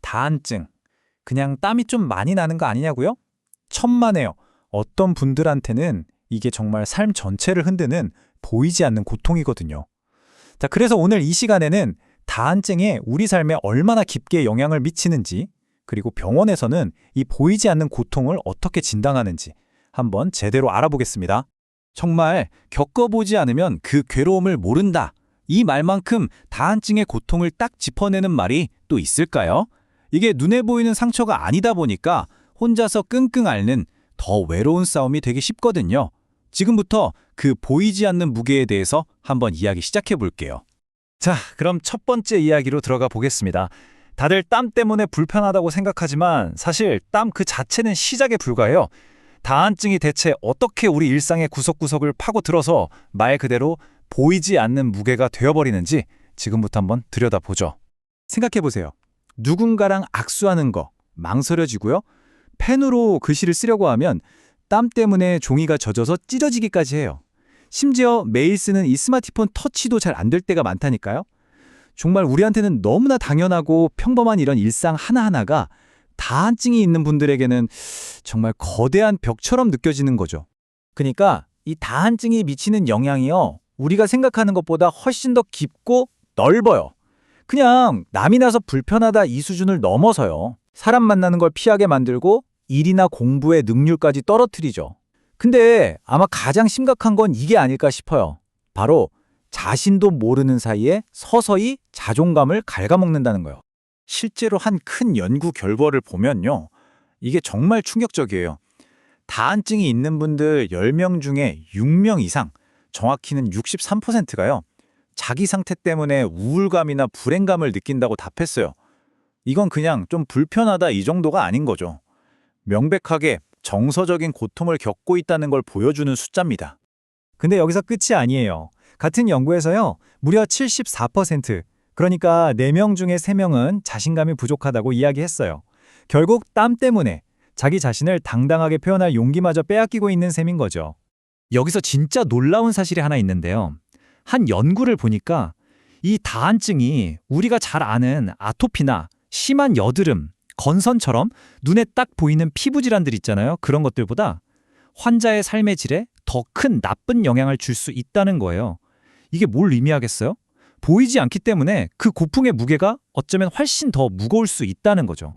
다한증. 그냥 땀이 좀 많이 나는 거 아니냐고요? 천만에요. 어떤 분들한테는 이게 정말 삶 전체를 흔드는 보이지 않는 고통이거든요. 자, 그래서 오늘 이 시간에는 다한증이 우리 삶에 얼마나 깊게 영향을 미치는지, 그리고 병원에서는 이 보이지 않는 고통을 어떻게 진단하는지 한번 제대로 알아보겠습니다. 정말 겪어보지 않으면 그 괴로움을 모른다. 이 말만큼 다한증의 고통을 딱 짚어내는 말이 또 있을까요? 이게 눈에 보이는 상처가 아니다 보니까 혼자서 끙끙 앓는 더 외로운 싸움이 되기 쉽거든요. 지금부터 그 보이지 않는 무게에 대해서 한번 이야기 시작해 볼게요. 자, 그럼 첫 번째 이야기로 들어가 보겠습니다. 다들 땀 때문에 불편하다고 생각하지만 사실 땀 그 자체는 시작에 불과해요. 다한증이 대체 어떻게 우리 일상의 구석구석을 파고들어서 말 그대로 보이지 않는 무게가 되어버리는지 지금부터 한번 들여다보죠. 생각해보세요. 누군가랑 악수하는 거 망설여지고요. 펜으로 글씨를 쓰려고 하면 땀 때문에 종이가 젖어서 찢어지기까지 해요. 심지어 매일 쓰는 이 스마트폰 터치도 잘 안 될 때가 많다니까요. 정말 우리한테는 너무나 당연하고 평범한 이런 일상 하나하나가 다한증이 있는 분들에게는 정말 거대한 벽처럼 느껴지는 거죠. 그러니까 이 다한증이 미치는 영향이요, 우리가 생각하는 것보다 훨씬 더 깊고 넓어요. 그냥 남이 나서 불편하다 이 수준을 넘어서요. 사람 만나는 걸 피하게 만들고 일이나 공부의 능률까지 떨어뜨리죠. 근데 아마 가장 심각한 건 이게 아닐까 싶어요. 바로 자신도 모르는 사이에 서서히 자존감을 갉아먹는다는 거예요. 실제로 한 큰 연구 결과를 보면요, 이게 정말 충격적이에요. 다한증이 있는 분들 10명 중에 6명 이상, 정확히는 63%가요. 자기 상태 때문에 우울감이나 불행감을 느낀다고 답했어요. 이건 그냥 좀 불편하다 이 정도가 아닌 거죠. 명백하게 정서적인 고통을 겪고 있다는 걸 보여주는 숫자입니다. 근데 여기서 끝이 아니에요. 같은 연구에서요, 무려 74%, 그러니까 4명 중에 3명은 자신감이 부족하다고 이야기했어요. 결국 땀 때문에 자기 자신을 당당하게 표현할 용기마저 빼앗기고 있는 셈인 거죠. 여기서 진짜 놀라운 사실이 하나 있는데요. 한 연구를 보니까 이 다한증이 우리가 잘 아는 아토피나 심한 여드름, 건선처럼 눈에 딱 보이는 피부 질환들 있잖아요. 그런 것들보다 환자의 삶의 질에 더 큰 나쁜 영향을 줄 수 있다는 거예요. 이게 뭘 의미하겠어요? 보이지 않기 때문에 그 고풍의 무게가 어쩌면 훨씬 더 무거울 수 있다는 거죠.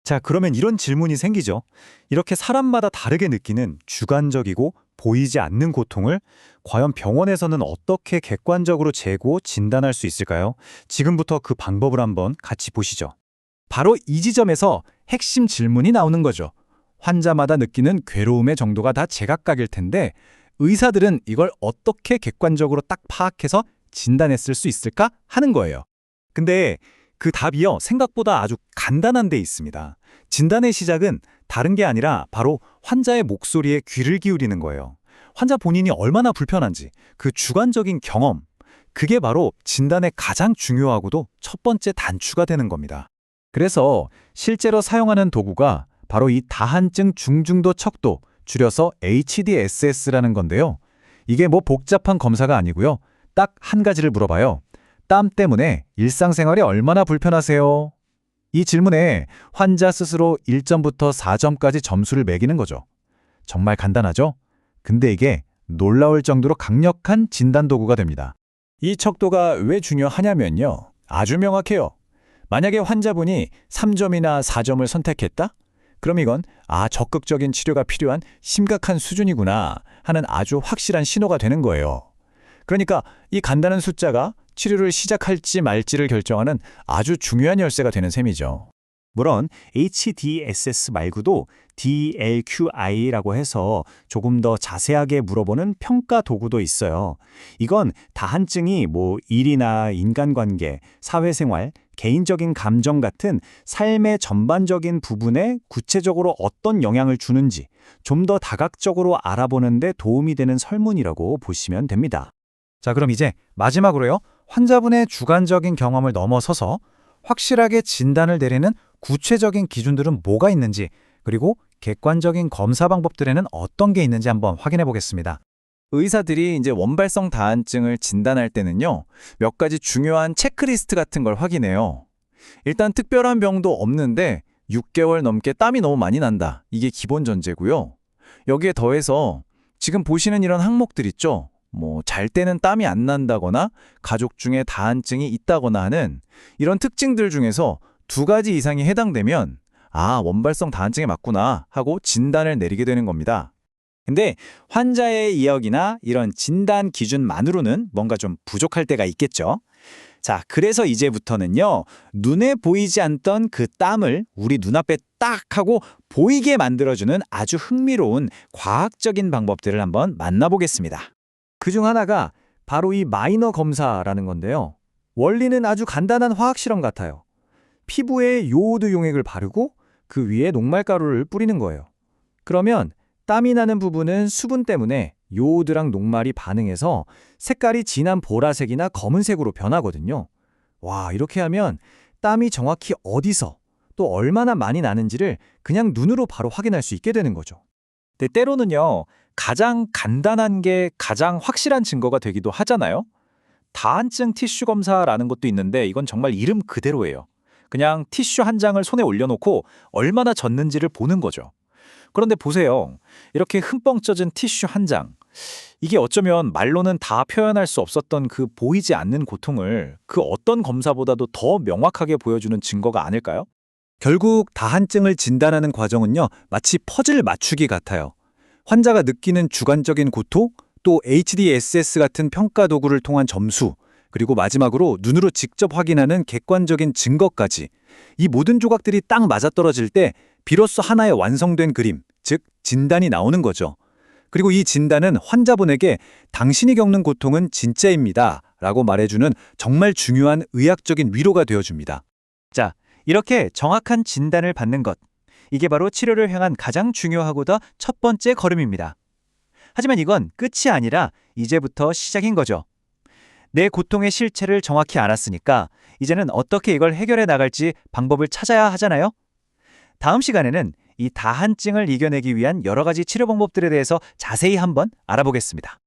자, 그러면 이런 질문이 생기죠. 이렇게 사람마다 다르게 느끼는 주관적이고 보이지 않는 고통을 과연 병원에서는 어떻게 객관적으로 재고 진단할 수 있을까요? 지금부터 그 방법을 한번 같이 보시죠. 바로 이 지점에서 핵심 질문이 나오는 거죠. 환자마다 느끼는 괴로움의 정도가 다 제각각일 텐데 의사들은 이걸 어떻게 객관적으로 딱 파악해서 진단했을 수 있을까 하는 거예요. 근데 그 답이요, 생각보다 아주 간단한 데 있습니다. 진단의 시작은 다른 게 아니라 바로 환자의 목소리에 귀를 기울이는 거예요. 환자 본인이 얼마나 불편한지, 그 주관적인 경험, 그게 바로 진단의 가장 중요하고도 첫 번째 단추가 되는 겁니다. 그래서 실제로 사용하는 도구가 바로 이 다한증 중증도 척도, 줄여서 HDSS라는 건데요. 이게 뭐 복잡한 검사가 아니고요. 딱 한 가지를 물어봐요. 땀 때문에 일상생활이 얼마나 불편하세요? 이 질문에 환자 스스로 1점부터 4점까지 점수를 매기는 거죠. 정말 간단하죠? 근데 이게 놀라울 정도로 강력한 진단 도구가 됩니다. 이 척도가 왜 중요하냐면요, 아주 명확해요. 만약에 환자분이 3점이나 4점을 선택했다? 그럼 이건 적극적인 치료가 필요한 심각한 수준이구나 하는 아주 확실한 신호가 되는 거예요. 그러니까 이 간단한 숫자가 치료를 시작할지 말지를 결정하는 아주 중요한 열쇠가 되는 셈이죠. 물론 HDSS 말고도 DLQI라고 해서 조금 더 자세하게 물어보는 평가 도구도 있어요. 이건 다한증이 일이나 인간관계, 사회생활, 개인적인 감정 같은 삶의 전반적인 부분에 구체적으로 어떤 영향을 주는지 좀 더 다각적으로 알아보는 데 도움이 되는 설문이라고 보시면 됩니다. 자, 그럼 이제 마지막으로요, 환자분의 주관적인 경험을 넘어서서 확실하게 진단을 내리는 구체적인 기준들은 뭐가 있는지, 그리고 객관적인 검사 방법들에는 어떤 게 있는지 한번 확인해 보겠습니다. 의사들이 이제 원발성 다한증을 진단할 때는요, 몇 가지 중요한 체크리스트 같은 걸 확인해요. 일단 특별한 병도 없는데 6개월 넘게 땀이 너무 많이 난다. 이게 기본 전제고요. 여기에 더해서 지금 보시는 이런 항목들 있죠? 잘 때는 땀이 안 난다거나 가족 중에 다한증이 있다거나 하는 이런 특징들 중에서 2가지 이상이 해당되면 원발성 다한증에 맞구나 하고 진단을 내리게 되는 겁니다. 근데 환자의 이야기나 이런 진단 기준만으로는 뭔가 좀 부족할 때가 있겠죠. 자, 그래서 이제부터는요, 눈에 보이지 않던 그 땀을 우리 눈앞에 딱 하고 보이게 만들어주는 아주 흥미로운 과학적인 방법들을 한번 만나보겠습니다. 그중 하나가 바로 이 마이너 검사라는 건데요. 원리는 아주 간단한 화학 실험 같아요. 피부에 요오드 용액을 바르고 그 위에 녹말가루를 뿌리는 거예요. 그러면 땀이 나는 부분은 수분 때문에 요오드랑 녹말이 반응해서 색깔이 진한 보라색이나 검은색으로 변하거든요. 와, 이렇게 하면 땀이 정확히 어디서 또 얼마나 많이 나는지를 그냥 눈으로 바로 확인할 수 있게 되는 거죠. 근데 때로는요, 가장 간단한 게 가장 확실한 증거가 되기도 하잖아요. 다한증 티슈 검사라는 것도 있는데 이건 정말 이름 그대로예요. 그냥 티슈 한 장을 손에 올려놓고 얼마나 젖는지를 보는 거죠. 그런데 보세요. 이렇게 흠뻑 젖은 티슈 한 장. 이게 어쩌면 말로는 다 표현할 수 없었던 그 보이지 않는 고통을 그 어떤 검사보다도 더 명확하게 보여주는 증거가 아닐까요? 결국 다한증을 진단하는 과정은요, 마치 퍼즐 맞추기 같아요. 환자가 느끼는 주관적인 고통, 또 HDSS 같은 평가 도구를 통한 점수, 그리고 마지막으로 눈으로 직접 확인하는 객관적인 증거까지 이 모든 조각들이 딱 맞아떨어질 때 비로소 하나의 완성된 그림, 즉 진단이 나오는 거죠. 그리고 이 진단은 환자분에게 당신이 겪는 고통은 진짜입니다 라고 말해주는 정말 중요한 의학적인 위로가 되어줍니다. 자, 이렇게 정확한 진단을 받는 것. 이게 바로 치료를 향한 가장 중요하고도 첫 번째 걸음입니다. 하지만 이건 끝이 아니라 이제부터 시작인 거죠. 내 고통의 실체를 정확히 알았으니까 이제는 어떻게 이걸 해결해 나갈지 방법을 찾아야 하잖아요. 다음 시간에는 이 다한증을 이겨내기 위한 여러 가지 치료 방법들에 대해서 자세히 한번 알아보겠습니다.